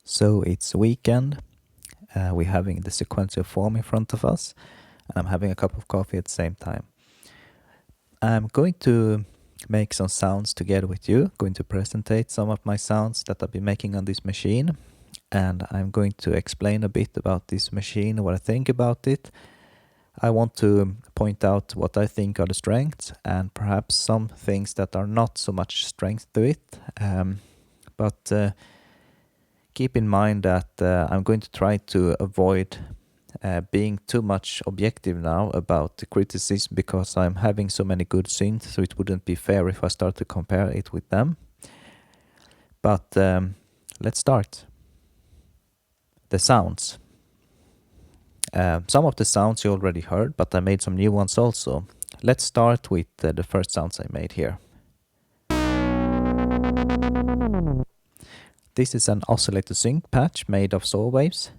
So it's weekend, we're having the Sequential Fourm in front of us, and I'm having a cup of coffee at the same time. I'm going to make some sounds together with you, going to presentate some of my sounds that I've been making on this machine, and I'm going to explain a bit about this machine, what I think about it. I want to point out what I think are the strengths and perhaps some things that are not so much strength to it, but keep in mind that I'm going to try to avoid being too much objective now about the criticism, because I'm having so many good synths, so it wouldn't be fair if I start to compare it with them. But let's start. The sounds. Some of the sounds you already heard, but I made some new ones also. Let's start with the first sounds I made here. This is an oscillator sync patch made of saw waves.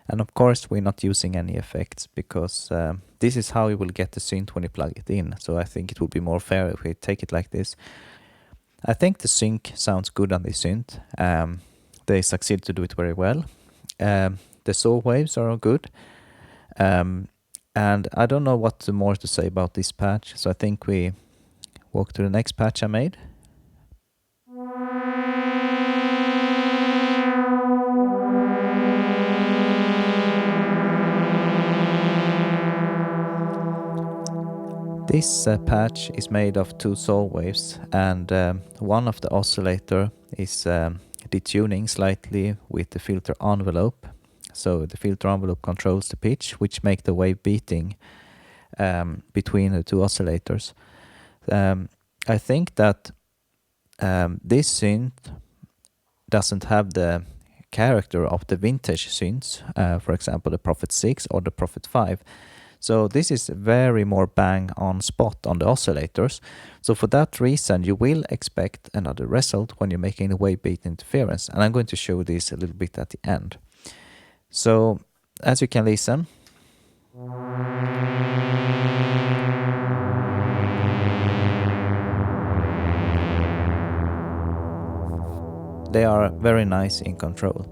And of course we're not using any effects, because this is how you will get the synth when you plug it in, so I think it would be more fair if we take it like this. I think the sync sounds good on this synth. They succeed to do it very well. The saw waves are good. And I don't know what more to say about this patch, so I think we walk to the next patch I made. This patch is made of two saw waves, and one of the oscillator is detuning slightly with the filter envelope. So the filter envelope controls the pitch, which make the wave beating between the two oscillators. I think that this synth doesn't have the character of the vintage synths, for example the Prophet 6 or the Prophet 5. So this is very more bang on spot on the oscillators. So for that reason you will expect another result when you're making the wave beat interference, and I'm going to show this a little bit at the end. So as you can listen, they are very nice in control.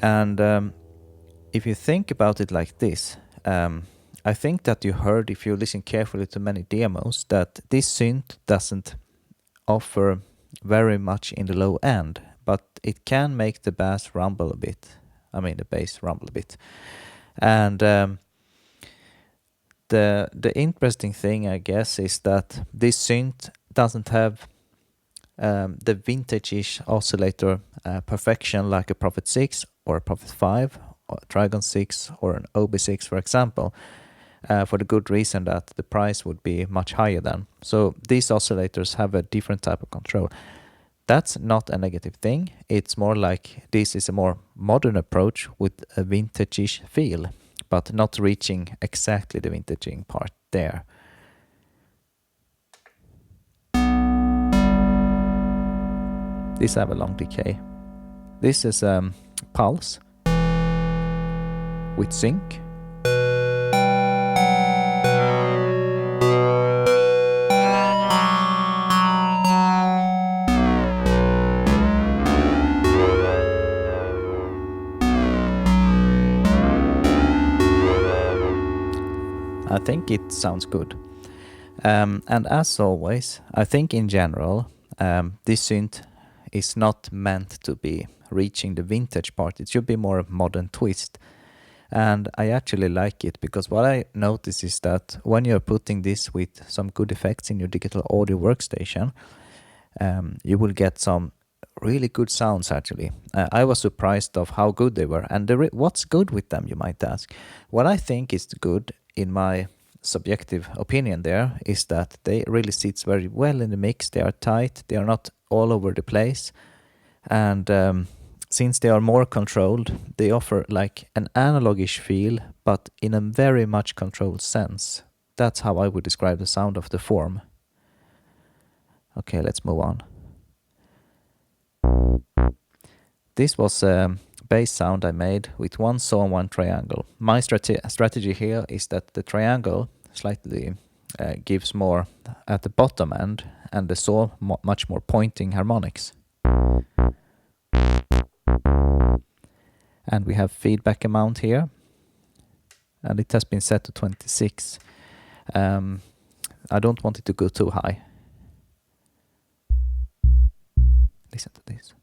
And if you think about it like this, I think that you heard, if you listen carefully to many demos, that this synth doesn't offer very much in the low end, but it can make the bass rumble a bit. I mean the bass rumble a bit. And the interesting thing, I guess, is that this synth doesn't have the vintage-ish oscillator perfection like a Prophet 6 or a Prophet 5 or a Trigon 6 or an OB6, for example, for the good reason that the price would be much higher then. So these oscillators have a different type of control. That's not a negative thing. It's more like this is a more modern approach with a vintage-ish feel, but not reaching exactly the vintaging part there. These have a long decay. This is pulse with sync. I think it sounds good. And as always, I think in general, this synth is not meant to be reaching the vintage part. It should be more a modern twist. And I actually like it, because what I notice is that when you're putting this with some good effects in your digital audio workstation, you will get some really good sounds actually. I was surprised of how good they were. And what's good with them, you might ask? What I think is good, in my subjective opinion there, is that they really sits very well in the mix. They are tight, they are not all over the place, and since they are more controlled, they offer like an analogish feel, but in a very much controlled sense. That's how I would describe the sound of the Fourm. Okay, let's move on. This was a bass sound I made with one saw and one triangle. My strategy here is that the triangle slightly gives more at the bottom end, and the saw much more pointing harmonics. And we have feedback amount here, and it has been set to 26. I don't want it to go too high. Listen to this.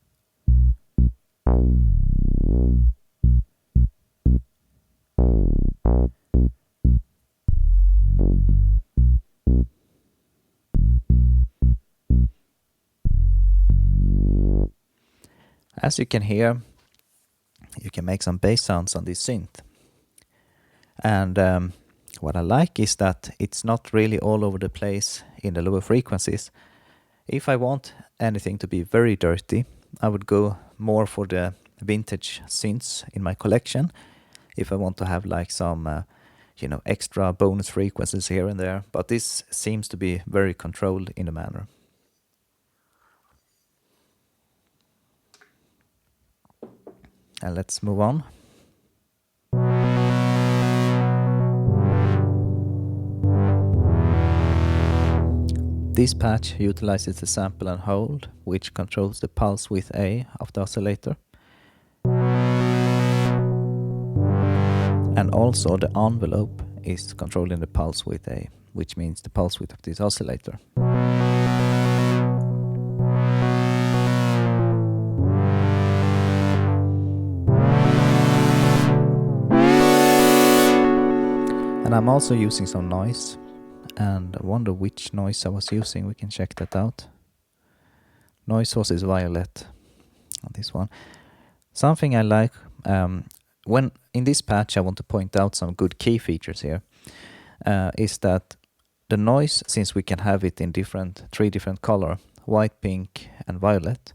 As you can hear, you can make some bass sounds on this synth. And what I like is that it's not really all over the place in the lower frequencies. If I want anything to be very dirty, I would go more for the vintage synths in my collection. If I want to have like some extra bonus frequencies here and there, but this seems to be very controlled in the manner. And let's move on. This patch utilizes the sample and hold, which controls the pulse width A of the oscillator. And also the envelope is controlling the pulse width A, which means the pulse width of this oscillator. And I'm also using some noise, and I wonder which noise I was using. We can check that out. Noise source is violet on this one. Something I like, when in this patch I want to point out some good key features here, is that the noise, since we can have it in three different color, white, pink and violet,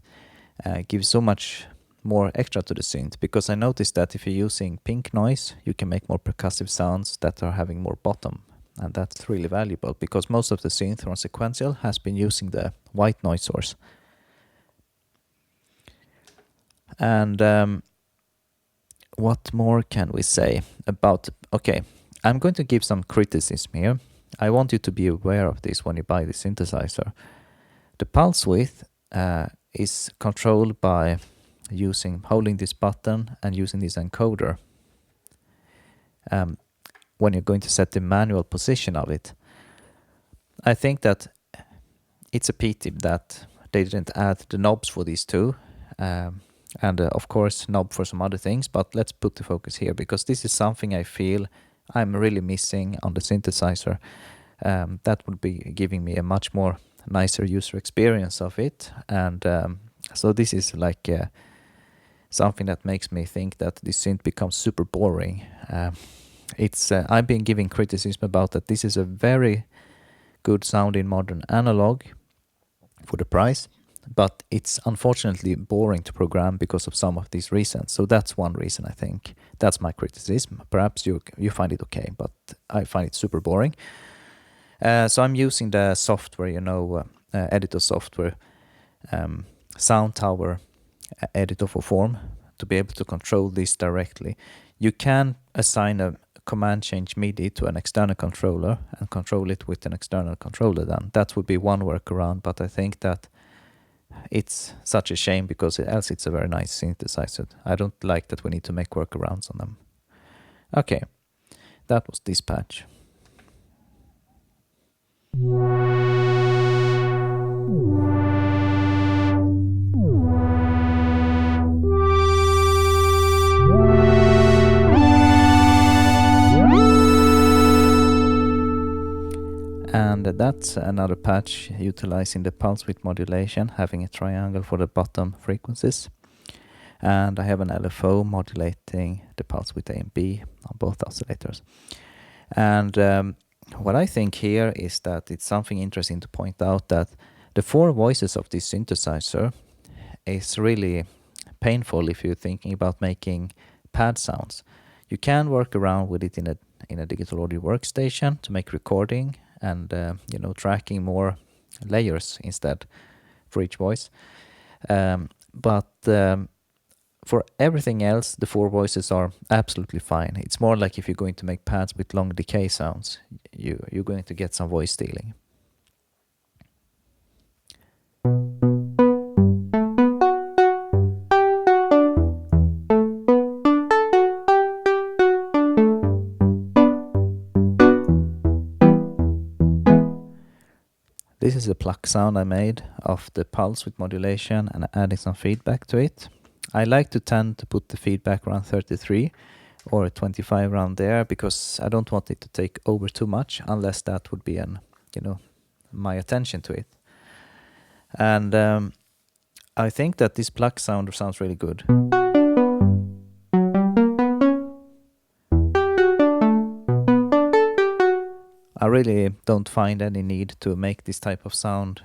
gives so much more extra to the synth, because I noticed that if you're using pink noise, you can make more percussive sounds that are having more bottom, and that's really valuable, because most of the synth from Sequential has been using the white noise source. And what more can we say about... Okay, I'm going to give some criticism here. I want you to be aware of this when you buy the synthesizer. The pulse width is controlled by holding this button and using this encoder when you're going to set the manual position of it. I think that it's a pity that they didn't add the knobs for these two, and of course knob for some other things, but let's put the focus here, because this is something I feel I'm really missing on the synthesizer. That would be giving me a much more nicer user experience of it, and so this is like something that makes me think that this synth becomes super boring. I've been giving criticism about that this is a very good sounding modern analog for the price, but it's unfortunately boring to program because of some of these reasons. So that's one reason, I think. That's my criticism. Perhaps you find it okay, but I find it super boring. So I'm using the software, editor software, Sound Tower editor for Fourm, to be able to control this directly. You can assign a command change MIDI to an external controller and control it with an external controller then. That would be one workaround, but I think that it's such a shame, because else it's a very nice synthesizer. I don't like that we need to make workarounds on them. Okay, that was this patch. And that's another patch utilizing the pulse width modulation, having a triangle for the bottom frequencies. And I have an LFO modulating the pulse width A and B on both oscillators. And what I think here is that it's something interesting to point out, that the four voices of this synthesizer is really painful if you're thinking about making pad sounds. You can work around with it in a digital audio workstation to make recording and tracking more layers instead for each voice. But For everything else, the 4 voices are absolutely fine. It's more like if you're going to make pads with long decay sounds, you're going to get some voice stealing. This is a pluck sound I made of the pulse with modulation and adding some feedback to it. I like to tend to put the feedback around 33 or 25 around there, because I don't want it to take over too much, unless that would be my attention to it. And I think that this pluck sound sounds really good. I really don't find any need to make this type of sound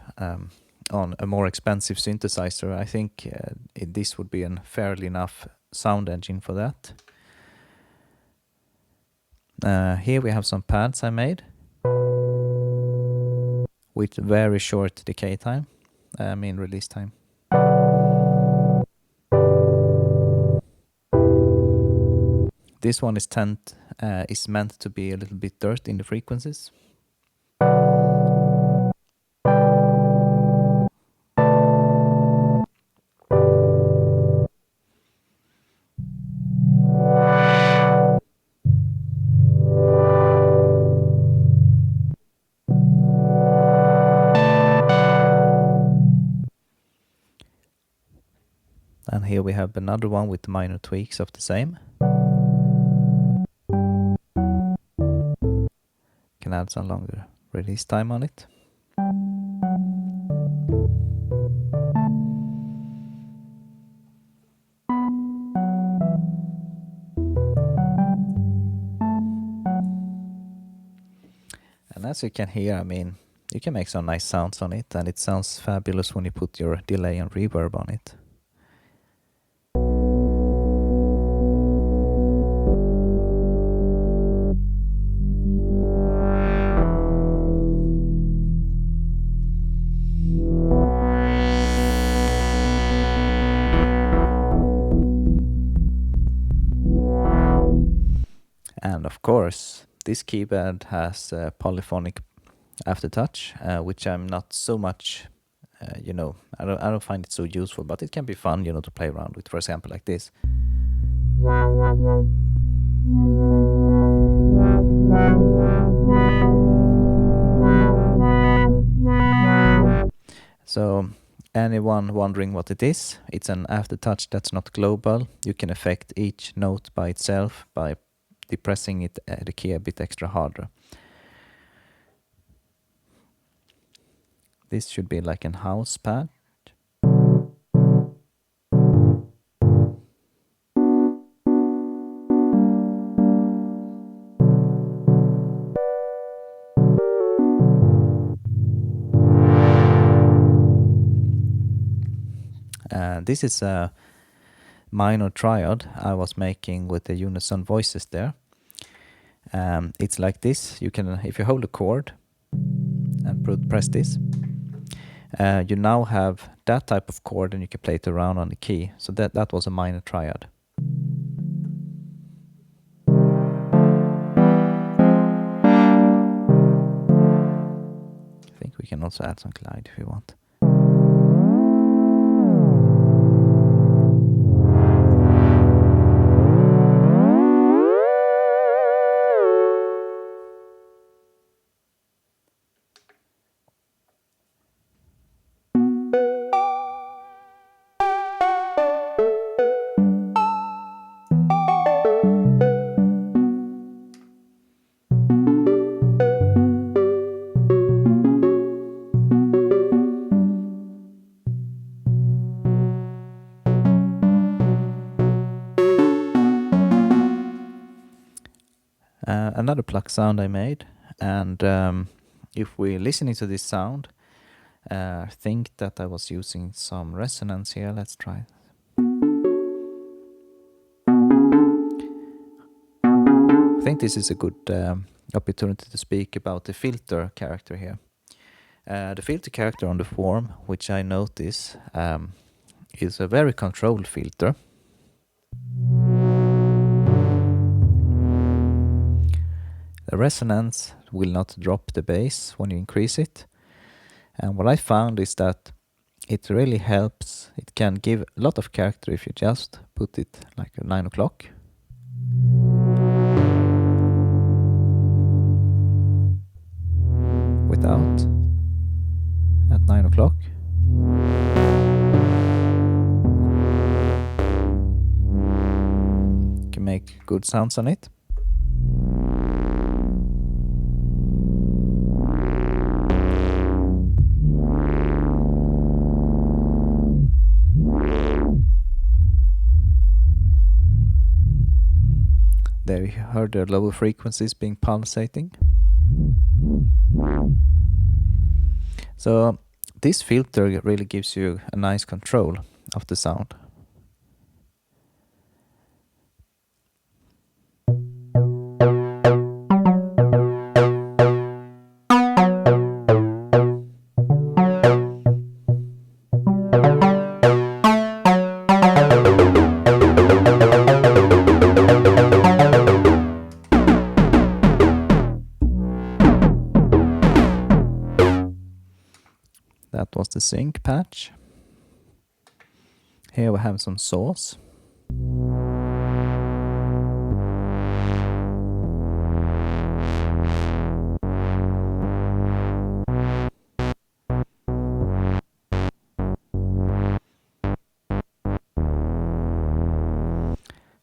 on a more expensive synthesizer. I think this would be a fairly enough sound engine for that. Here we have some pads I made with very short decay time, release time. This one is meant to be a little bit dirt in the frequencies. And here we have another one with minor tweaks of the same. Can add some longer release time on it. And as you can hear, you can make some nice sounds on it, and it sounds fabulous when you put your delay and reverb on it. And of course, this keypad has a polyphonic aftertouch, which I'm not so much, I don't find it so useful, but it can be fun, to play around with. For example, like this. So anyone wondering what it is, it's an aftertouch that's not global. You can affect each note by itself by depressing the key a bit extra harder. This should be like an house pad. This is a minor triad I was making with the unison voices there. It's like this. You can, if you hold a chord and press this, you now have that type of chord, and you can play it around on the key. So that was a minor triad. I think we can also add some glide if we want. Another pluck sound I made, and if we're listening to this sound, I think that I was using some resonance here. Let's try. I think this is a good opportunity to speak about the filter character here. The filter character on the form, which I notice is a very controlled filter. The resonance will not drop the bass when you increase it. And what I found is that it really helps. It can give a lot of character if you just put it like at 9 o'clock. Without at 9 o'clock. You can make good sounds on it. There you heard the lower frequencies being pulsating. So this filter really gives you a nice control of the sound. That was the sync patch. Here we have some saws.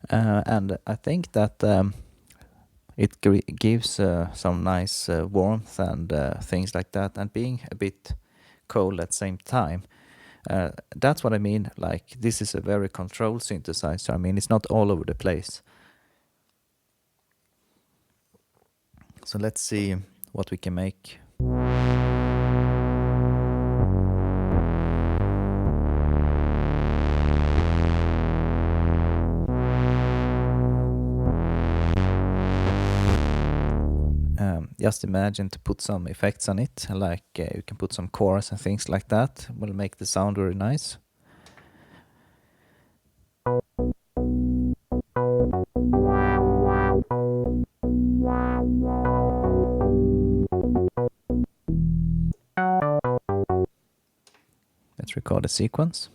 And I think that it gives some nice warmth and things like that, and being a bit cold at the same time. That's what I mean, like this is a very controlled synthesizer. I mean, it's not all over the place. So let's see what we can make. Just imagine to put some effects on it, like you can put some chorus and things like that. Will make the sound very nice. Let's record a sequence.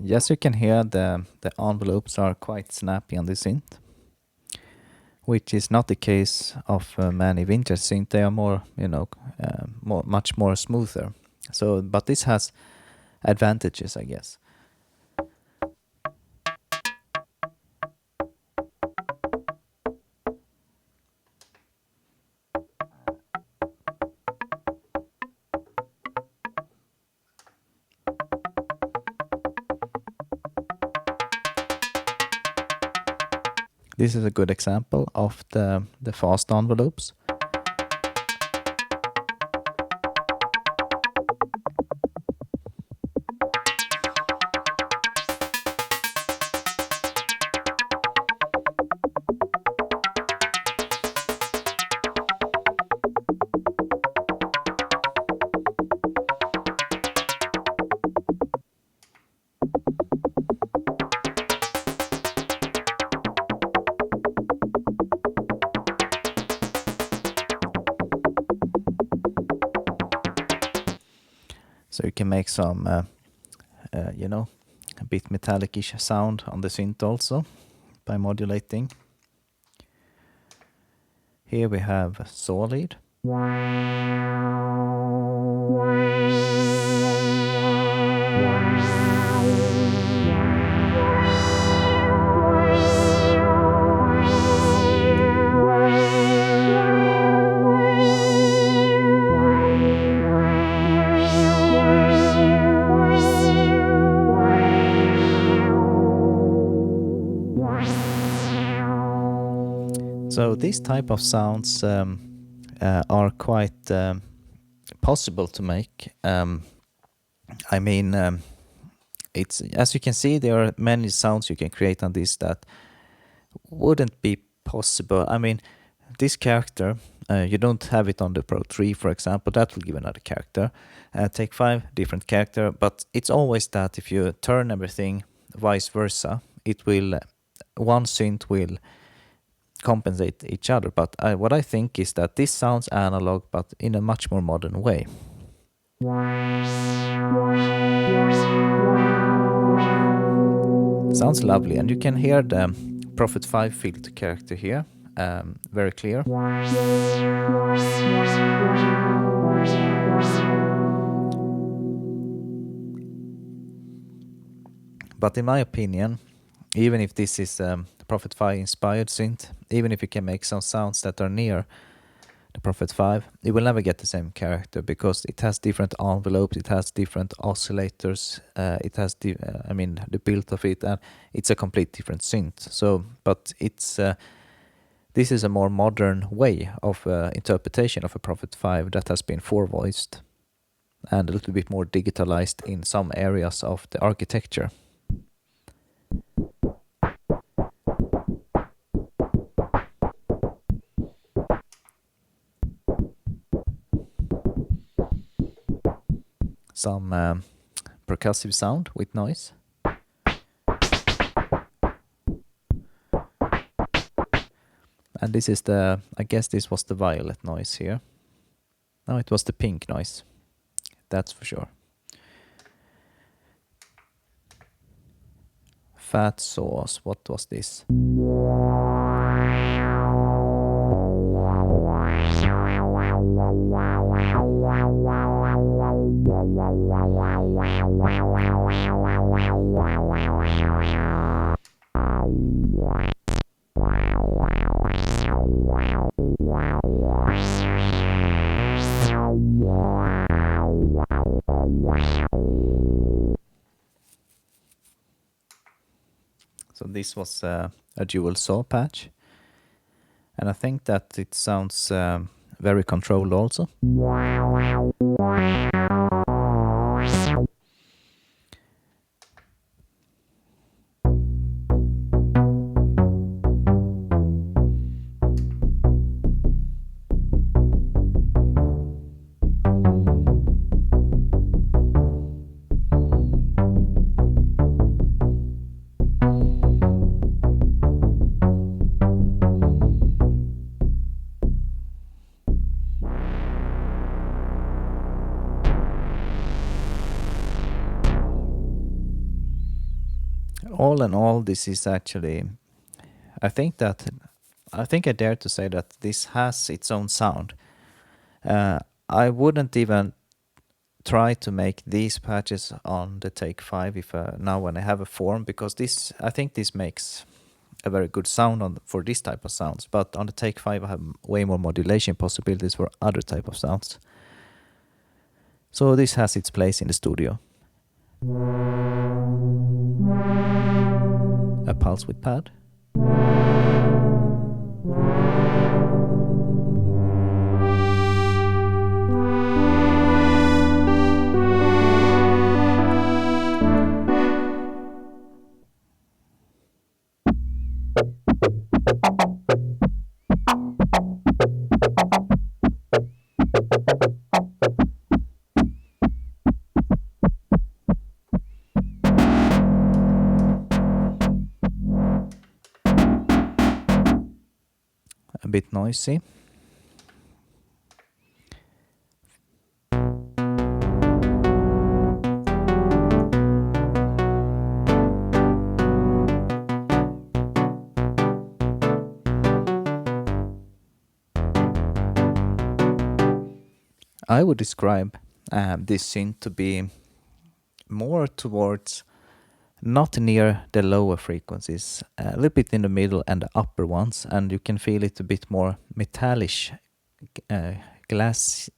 Yes, you can hear the envelopes are quite snappy on the synth, which is not the case of many vintage synth. They are more, much more smoother. So, but this has advantages, I guess. This is a good example of the fast envelopes. So you can make some, you know, a bit metallic-ish sound on the synth also by modulating. Here we have solid. So these type of sounds are quite possible to make. I mean, it's, as you can see, there are many sounds you can create on this that wouldn't be possible. I mean, this character, you don't have it on the Pro 3, for example. That will give another character. Take 5, different character. But it's always that if you turn everything vice versa, it will, one synth will compensate each other. But what I think is that this sounds analog, but in a much more modern way. Sounds lovely, and you can hear the Prophet 5 filter character here, very clear. But in my opinion, even if this is Prophet 5 inspired synth, even if you can make some sounds that are near the Prophet 5, it will never get the same character because it has different envelopes, it has different oscillators, it has I mean the build of it, and it's a complete different synth. So, but it's this is a more modern way of interpretation of a Prophet 5 that has been four-voiced and a little bit more digitalized in some areas of the architecture. Some percussive sound with noise. And this is the, I guess this was the violet noise here. No, it was the pink noise. That's for sure. Fat sauce, what was this? So this was a dual saw patch, and I think that it sounds very controlled also. All in all, this is actually, I think I dare to say that this has its own sound. I wouldn't even try to make these patches on the Take 5 if now when I have a form, because this, I think this makes a very good sound for this type of sounds. But on the Take 5 I have way more modulation possibilities for other type of sounds. So this has its place in the studio. A pulse with pad. A bit noisy. I would describe this synth to be more towards not near the lower frequencies, a little bit in the middle and the upper ones, and you can feel it a bit more metallish, glassy,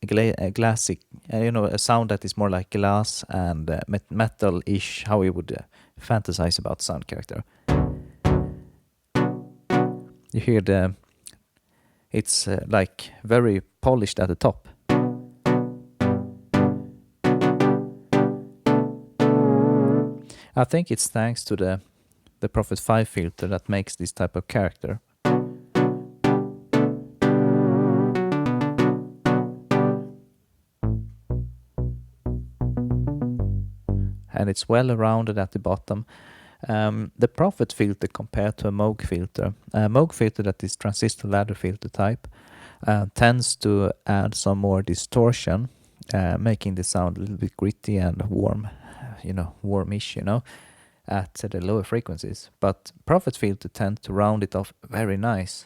a sound that is more like glass and metal-ish, how you would fantasize about sound character. You hear it's like very polished at the top. I think it's thanks to the Prophet 5 filter that makes this type of character. And it's well rounded at the bottom. The Prophet filter compared to a Moog filter. A Moog filter that is transistor ladder filter type tends to add some more distortion, making the sound a little bit gritty and warm, warmish, at the lower frequencies. But Prophet filter tend to round it off very nice.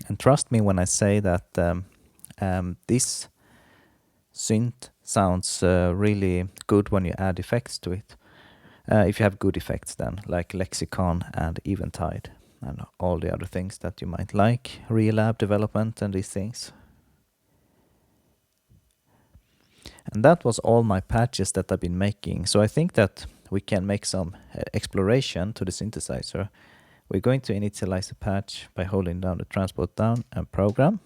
And trust me when I say that this synth sounds really good when you add effects to it. If you have good effects then, like Lexicon and Eventide and all the other things that you might like, Relab development and these things. And that was all my patches that I've been making. So I think that we can make some exploration to the synthesizer. We're going to initialize a patch by holding down the transport down and program.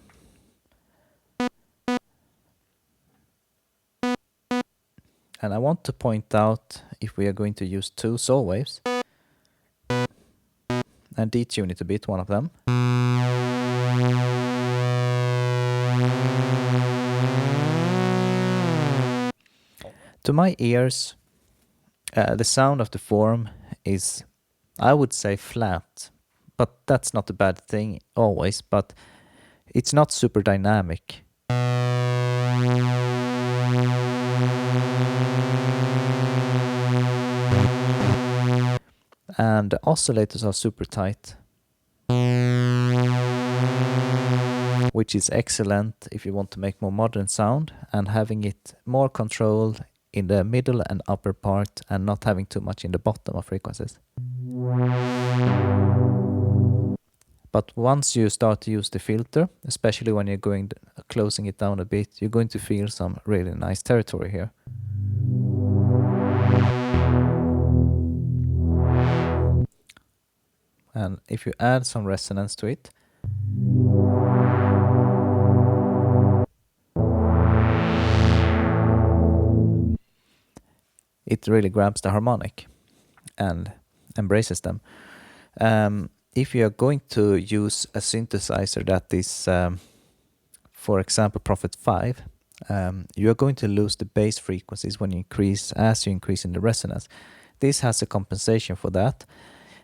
And I want to point out if we are going to use 2 saw waves and detune it a bit, one of them. To my ears, the sound of the form is, I would say, flat, but that's not a bad thing always, but it's not super dynamic. And the oscillators are super tight, which is excellent if you want to make more modern sound, and having it more controlled in the middle and upper part and not having too much in the bottom of frequencies. But once you start to use the filter, especially when you're closing it down a bit, you're going to feel some really nice territory here. And if you add some resonance to it, it really grabs the harmonic and embraces them. If you are going to use a synthesizer that is, for example, Prophet 5, you are going to lose the bass frequencies as you increase in the resonance. This has a compensation for that.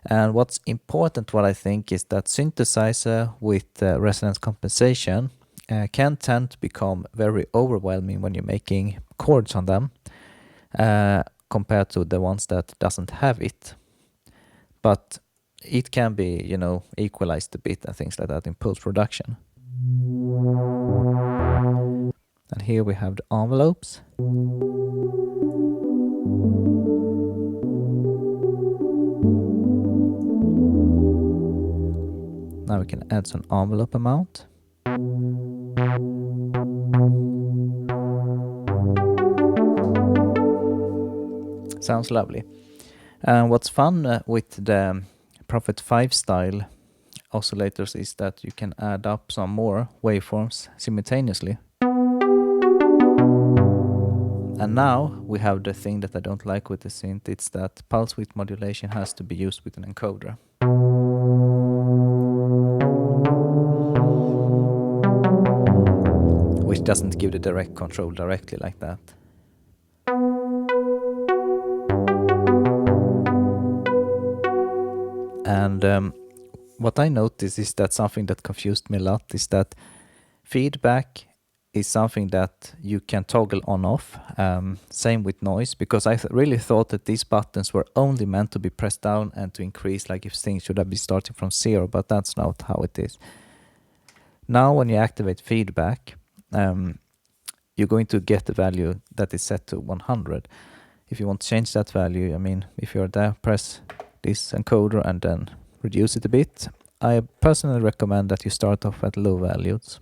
And what's important, what I think, is that synthesizer with resonance compensation can tend to become very overwhelming when you're making chords on them, compared to the ones that doesn't have it. But it can be, equalized a bit and things like that in post-production. And here we have the envelopes. Now we can add some envelope amount. Sounds lovely. And what's fun with the Prophet 5 style oscillators is that you can add up some more waveforms simultaneously. And now we have the thing that I don't like with the synth, it's that pulse width modulation has to be used with an encoder. Which doesn't give the direct control directly like that. And what I noticed is that something that confused me a lot is that feedback is something that you can toggle on off. Same with noise, because I really thought that these buttons were only meant to be pressed down and to increase, like if things should have been starting from 0, but that's not how it is. Now when you activate feedback, you're going to get the value that is set to 100. If you want to change that value, I mean, if you're there, press this encoder and then reduce it a bit. I personally recommend that you start off at low values.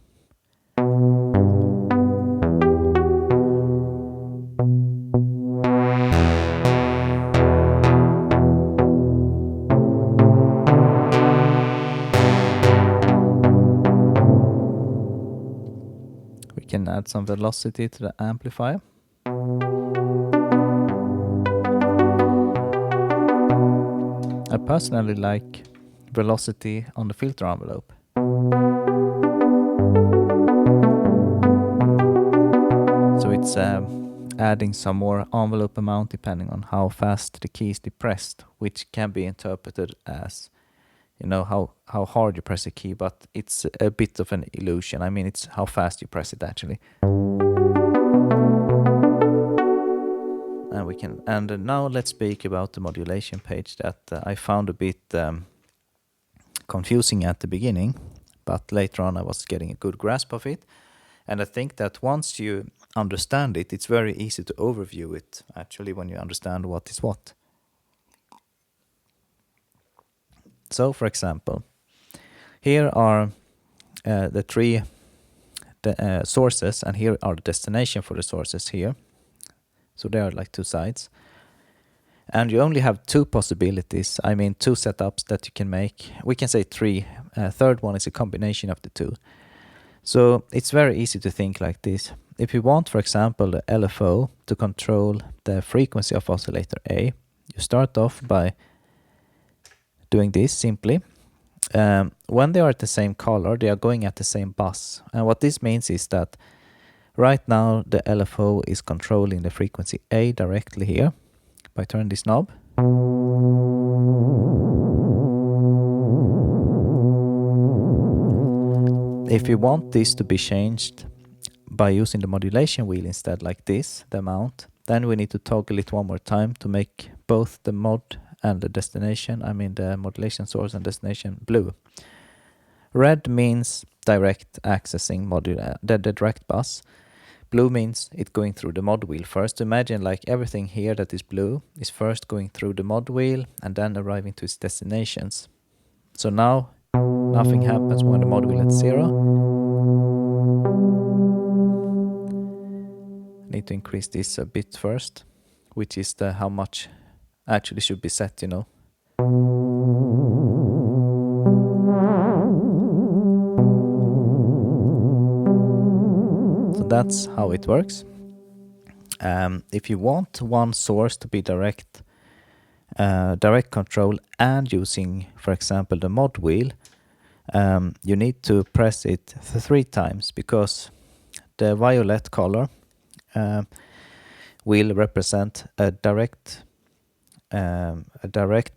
We can add some velocity to the amplifier. I personally like velocity on the filter envelope. So it's adding some more envelope amount depending on how fast the key is depressed, which can be interpreted as, you know, how hard you press a key, but it's a bit of an illusion. I mean, it's how fast you press it actually. And now let's speak about the modulation page that I found a bit confusing at the beginning, but later on I was getting a good grasp of it. And I think that once you understand it, it's very easy to overview it, actually, when you understand what is what. So, for example, here are the three sources, and here are the destination for the sources here. So there are like two sides. And you only have two possibilities, I mean two setups that you can make. We can say three. Third one is a combination of the two. So it's very easy to think like this. If you want, for example, the LFO to control the frequency of oscillator A, you start off by doing this simply. When they are at the same color, they are going at the same bus. And what this means is that right now the LFO is controlling the frequency A directly here by turning this knob. If you want this to be changed by using the modulation wheel instead, like this, the amount, then we need to toggle it one more time to make both the mod and the destination, I mean the modulation source and destination, blue. Red means direct accessing the direct bus. Blue means it going through the mod wheel first. Imagine like everything here that is blue is first going through the mod wheel and then arriving to its destinations. So now nothing happens when the mod wheel is 0. Need to increase this a bit first, which is the how much actually should be set, you know. So that's how it works. If you want one source to be direct control and using, for example, the mod wheel, you need to press it 3 times, because the violet color will represent a direct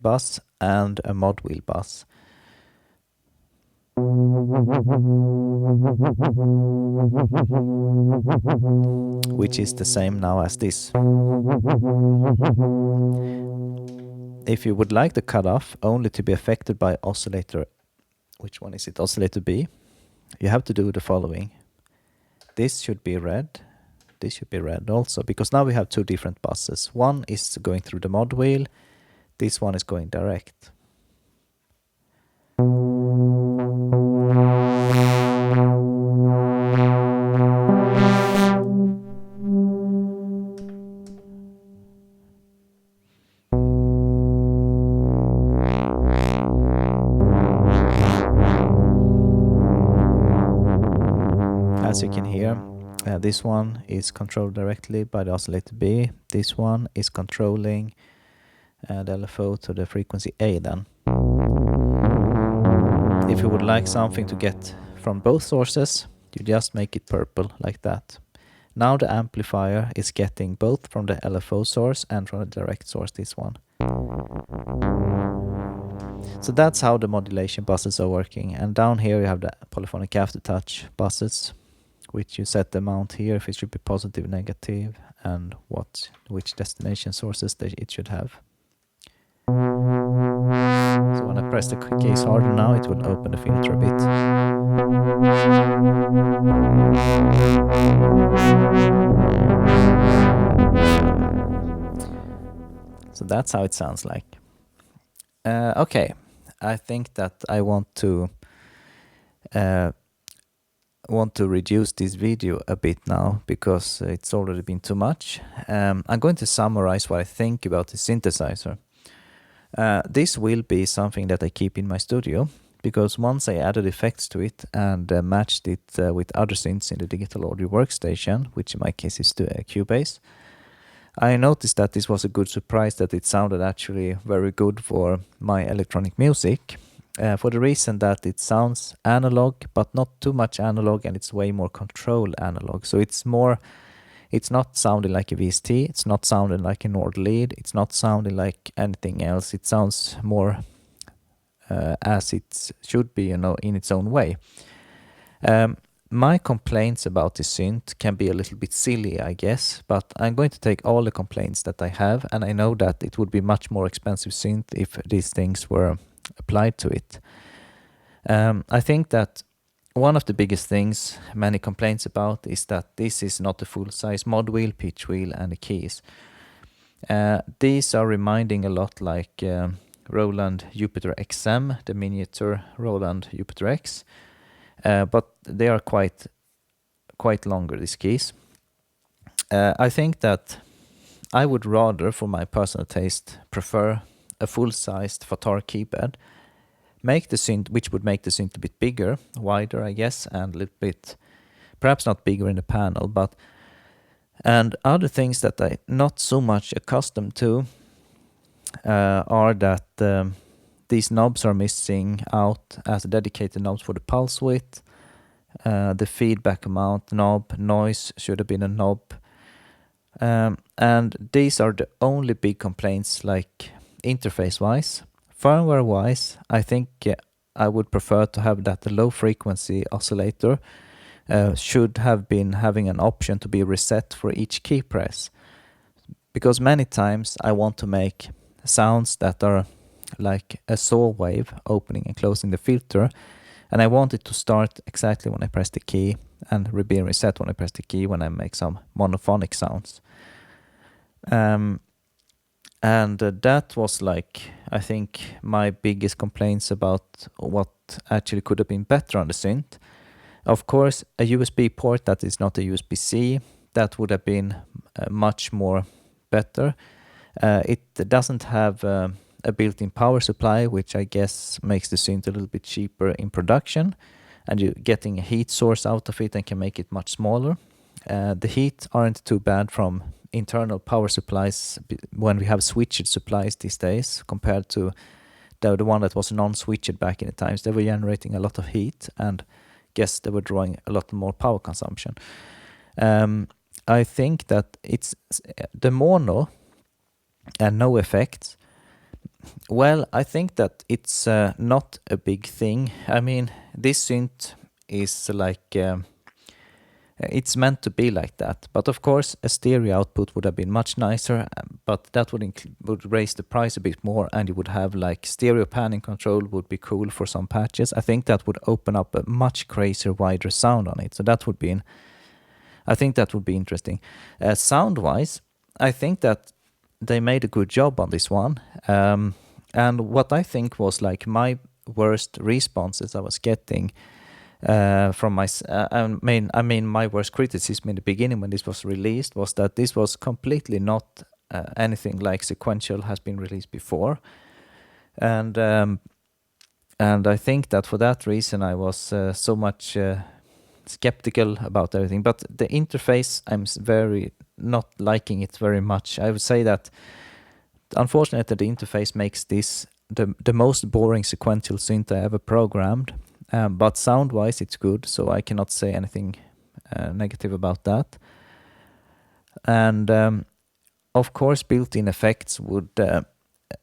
bus and a mod wheel bus. Which is the same now as this. If you would like the cutoff only to be affected by oscillator, which one is it? Oscillator B, you have to do the following. This should be red. This should be red also, because now we have two different buses. One is going through the mod wheel. This one is going direct. As you can hear, this one is controlled directly by the oscillator B. This one is controlling the LFO to the frequency A then. If you would like something to get from both sources, you just make it purple like that. Now the amplifier is getting both from the LFO source and from the direct source, this one. So that's how the modulation buses are working. And down here you have the polyphonic aftertouch buses, which you set the amount here, if it should be positive, negative, and which destination sources that it should have. So when I press the keys harder now, it will open the filter a bit. So that's how it sounds like. Okay, I think that I want to reduce this video a bit now because it's already been too much. I'm going to summarize what I think about the synthesizer. This will be something that I keep in my studio because once I added effects to it and matched it with other synths in the digital audio workstation, which in my case is Cubase, I noticed that this was a good surprise, that it sounded actually very good for my electronic music. For the reason that it sounds analog, but not too much analog, and it's way more controlled analog. So it's not sounding like a VST, it's not sounding like a Nord lead, it's not sounding like anything else. It sounds more as it should be, in its own way. My complaints about this synth can be a little bit silly, I guess, but I'm going to take all the complaints that I have, and I know that it would be much more expensive synth if these things were applied to it. I think that one of the biggest things many complaints about is that this is not a full-size mod wheel, pitch wheel, and the keys. These are reminding a lot like Roland Jupiter XM, the miniature Roland Jupiter X, but they are quite longer, these keys. I think that I would rather, for my personal taste, prefer a full-sized Fatar keypad, which would make the synth a bit bigger, wider, I guess, and a little bit, perhaps not bigger in the panel, and other things that I'm not so much accustomed to are that these knobs are missing out as dedicated knobs for the pulse width, the feedback amount knob, noise should have been a knob, and these are the only big complaints, like interface-wise. Firmware-wise, I think I would prefer to have that the low-frequency oscillator should have been having an option to be reset for each key press, because many times I want to make sounds that are like a saw wave opening and closing the filter, and I want it to start exactly when I press the key and be reset when I press the key when I make some monophonic sounds. And that was like, I think, my biggest complaints about what actually could have been better on the synth. Of course, a USB port that is not a USB-C, that would have been much more better. It doesn't have a built-in power supply, which I guess makes the synth a little bit cheaper in production, and you're getting a heat source out of it and can make it much smaller. The heat aren't too bad from internal power supplies when we have switched supplies these days compared to the one that was non-switched back in the times. They were generating a lot of heat, and guess they were drawing a lot more power consumption. I think that it's the mono and no effects. Well, I think that it's not a big thing. I mean, this synth is like it's meant to be like that, but of course a stereo output would have been much nicer, but that would raise the price a bit more, and you would have like stereo panning control would be cool for some patches. I think that would open up a much crazier, wider sound on it, so that would be I think that would be interesting. Sound wise, I think that they made a good job on this one, and what I think was like my worst responses I was getting from my my worst criticism in the beginning when this was released was that this was completely not anything like Sequential has been released before, and I think that for that reason I was so much skeptical about everything. But the interface, I'm very not liking it very much. I would say that unfortunately the interface makes this the most boring sequential synth I ever programmed. But sound-wise, it's good, so I cannot say anything negative about that. And of course, built-in effects would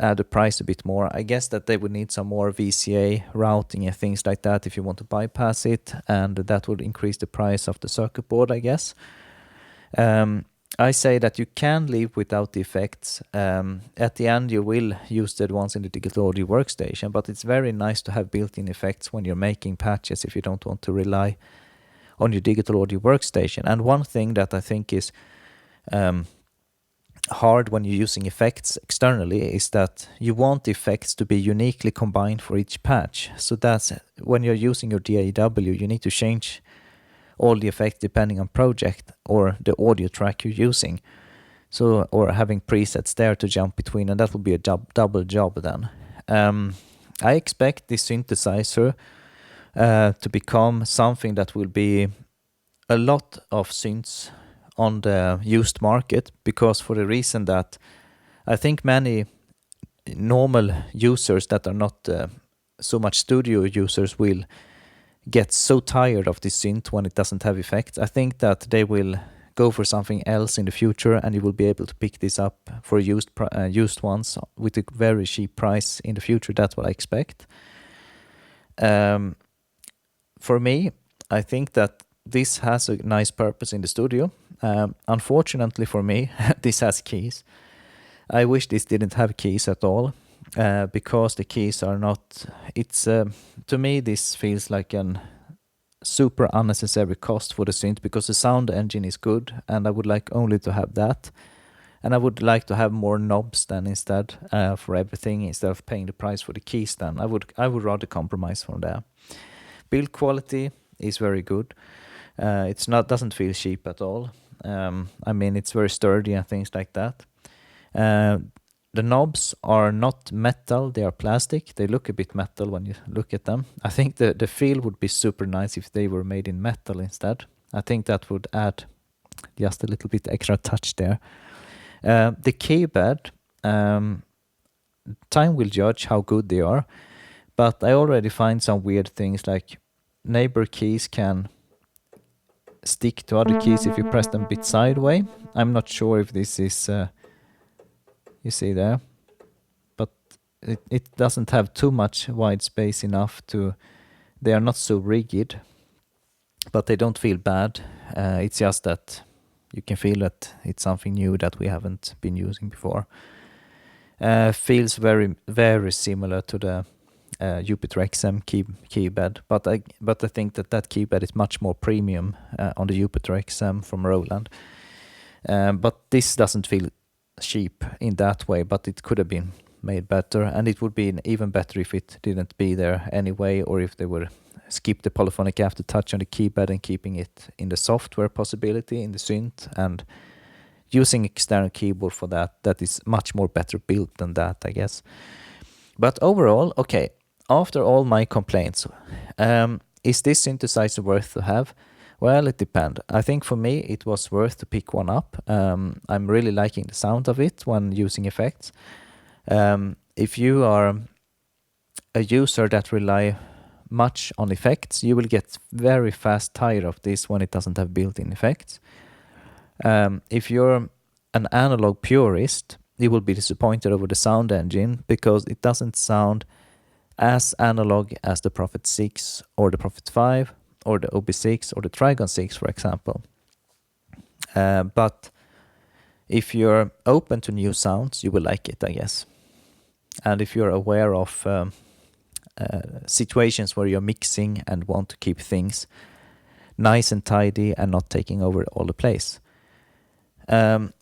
add the price a bit more. I guess that they would need some more VCA routing and things like that if you want to bypass it, and that would increase the price of the circuit board, I guess. I say that you can live without the effects. At the end, you will use the ones in the digital audio workstation, but it's very nice to have built-in effects when you're making patches if you don't want to rely on your digital audio workstation. And one thing that I think is hard when you're using effects externally is that you want the effects to be uniquely combined for each patch. So that's when you're using your DAW, you need to change all the effects depending on project or the audio track you're using. So, or having presets there to jump between, and that will be a double job then. I expect this synthesizer to become something that will be a lot of synths on the used market, because for the reason that I think many normal users that are not so much studio users will get so tired of this synth when it doesn't have effects. I think that they will go for something else in the future, and you will be able to pick this up for used ones with a very cheap price in the future. That's what I expect. For me, I think that this has a nice purpose in the studio. Unfortunately for me, this has keys. I wish this didn't have keys at all, because the keys are not... It's to me, this feels like an super unnecessary cost for the synth, because the sound engine is good, and I would like only to have that. And I would like to have more knobs then instead for everything, instead of paying the price for the keys then. I would rather compromise from there. Build quality is very good. Doesn't feel cheap at all. I mean, it's very sturdy and things like that. The knobs are not metal, they are plastic. They look a bit metal when you look at them. I think the feel would be super nice if they were made in metal instead. I think that would add just a little bit extra touch there. The keypad, time will judge how good they are, but I already find some weird things, like neighbor keys can stick to other keys if you press them a bit sideways. I'm not sure if this is... you see there, but it doesn't have too much wide space enough to... They are not so rigid, but they don't feel bad. It's just that you can feel that it's something new that we haven't been using before. Feels very, very similar to the Jupiter XM keypad, but I think that keypad is much more premium on the Jupiter XM from Roland. But this doesn't feel cheap in that way, but it could have been made better, and it would be even better if it didn't be there anyway, or if they would skip the polyphonic aftertouch on the keypad and keeping it in the software possibility in the synth, and using external keyboard for that is much more better built than that, I guess. But overall, okay, after all my complaints, is this synthesizer worth to have? Well, it depends. I think for me it was worth to pick one up. I'm really liking the sound of it when using effects. If you are a user that rely much on effects, you will get very fast tired of this when it doesn't have built-in effects. If you're an analog purist, you will be disappointed over the sound engine, because it doesn't sound as analog as the Prophet 6 or the Prophet 5 or the OB6 or the Trigon 6, for example. But if you're open to new sounds, you will like it, I guess. And if you're aware of situations where you're mixing and want to keep things nice and tidy and not taking over all the place.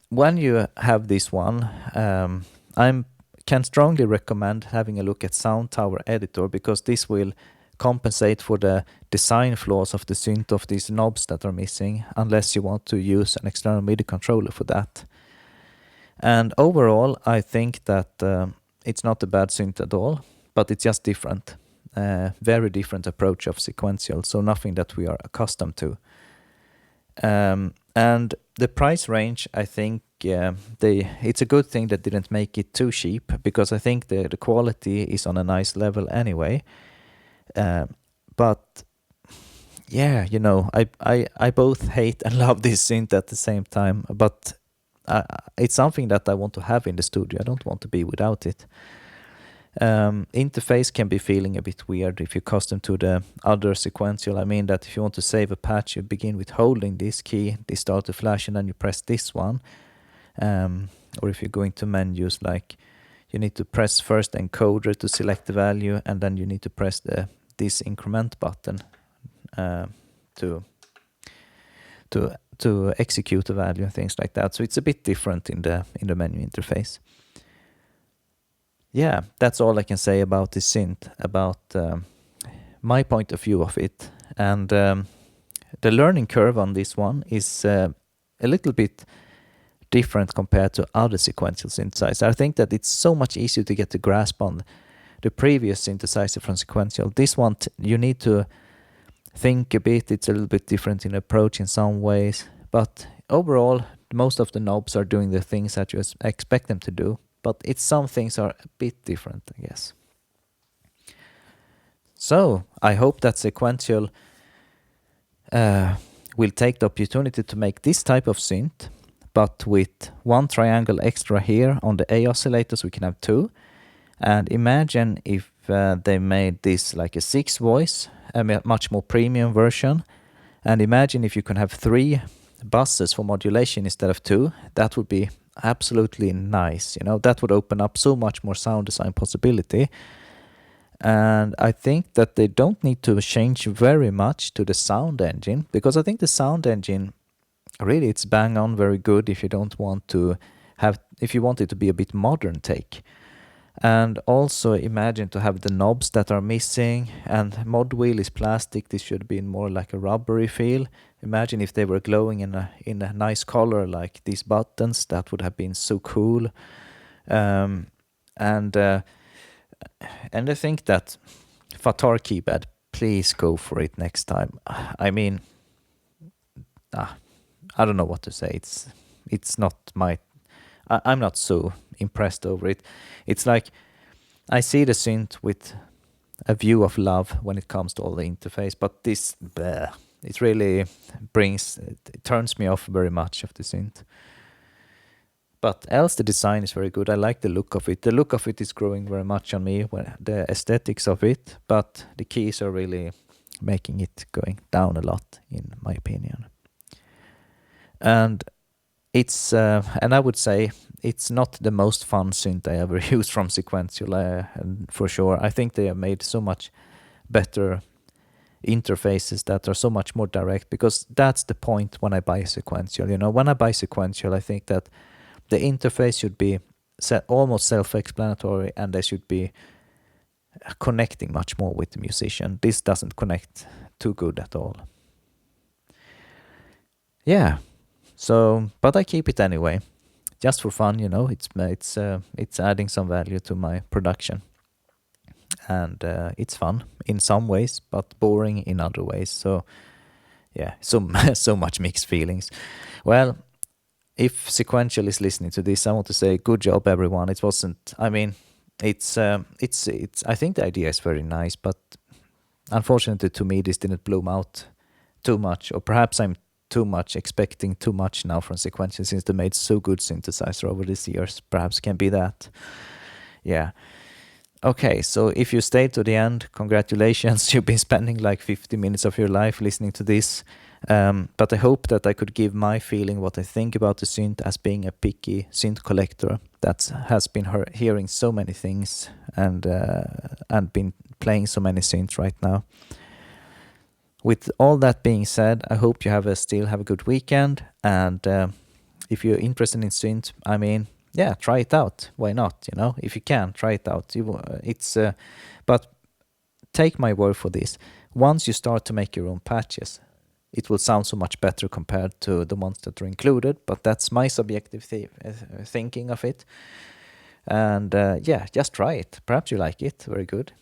When you have this one, I can strongly recommend having a look at Sound Tower Editor, because this will compensate for the design flaws of the synth of these knobs that are missing, unless you want to use an external MIDI controller for that. And overall, I think that it's not a bad synth at all, but it's just different. Very different approach of sequential, so nothing that we are accustomed to. And the price range, I think it's a good thing that didn't make it too cheap, because I think the quality is on a nice level anyway. But yeah, you know, I both hate and love this synth at the same time, but it's something that I want to have in the studio. I don't want to be without it. Interface can be feeling a bit weird if you're accustomed to the other sequential. I mean that if you want to save a patch, you begin with holding this key, this start to flash, and then you press this one. Or if you're going to menus, like you need to press first encoder to select the value, and then you need to press this increment button to execute the value and things like that. So it's a bit different in the menu interface. Yeah, that's all I can say about this synth, about my point of view of it. And the learning curve on this one is a little bit different compared to other sequential synthesizers. I think that it's so much easier to get a grasp on the previous synthesizer from sequential. This one, you need to think a bit. It's a little bit different in approach in some ways, but overall, most of the knobs are doing the things that you expect them to do, but some things are a bit different, I guess. So I hope that sequential will take the opportunity to make this type of synth, but with one triangle extra here on the A oscillators, we can have two. And imagine if they made this like a 6 voice, a much more premium version. And imagine if you can have 3 buses for modulation instead of 2. That would be absolutely nice. You know, that would open up so much more sound design possibility. And I think that they don't need to change very much to the sound engine, because I think the sound engine really, it's bang on very good if you don't want to have, if you want it to be a bit modern take. And also imagine to have the knobs that are missing, and mod wheel is plastic. This should be more like a rubbery feel. Imagine if they were glowing in a nice color like these buttons. That would have been so cool. And I think that Fatar keypad, please go for it next time. I mean, I don't know what to say. It's not my... I'm not so impressed over it. It's like I see the synth with a view of love when it comes to all the interface, but this, it really it turns me off very much of the synth. But else the design is very good. I like the look of it. The look of it is growing very much on me, the aesthetics of it, but the keys are really making it going down a lot, in my opinion. And it's and I would say it's not the most fun synth I ever used from Sequential, for sure. I think they have made so much better interfaces that are so much more direct, because that's the point when I buy Sequential. You know, when I buy Sequential, I think that the interface should be almost self-explanatory, and they should be connecting much more with the musician. This doesn't connect too good at all. Yeah. So, but I keep it anyway, just for fun, you know. It's adding some value to my production, and it's fun in some ways, but boring in other ways. So, yeah, so much mixed feelings. Well, if Sequential is listening to this, I want to say good job, everyone. It wasn't. I mean, it's. I think the idea is very nice, but unfortunately, to me, this didn't bloom out too much, or perhaps I'm too much expecting too much now from Sequential, since they made so good synthesizer over these years. Perhaps can be that. Yeah. Okay, so if you stayed to the end, congratulations. You've been spending like 50 minutes of your life listening to this. But I hope that I could give my feeling, what I think about the synth, as being a picky synth collector that has been hearing so many things and been playing so many synths right now. With all that being said, I hope you still have a good weekend. And if you're interested in synth, I mean, yeah, try it out. Why not? You know, if you can, try it out. But take my word for this. Once you start to make your own patches, it will sound so much better compared to the ones that are included. But that's my subjective thinking of it. And yeah, just try it. Perhaps you like it. Very good.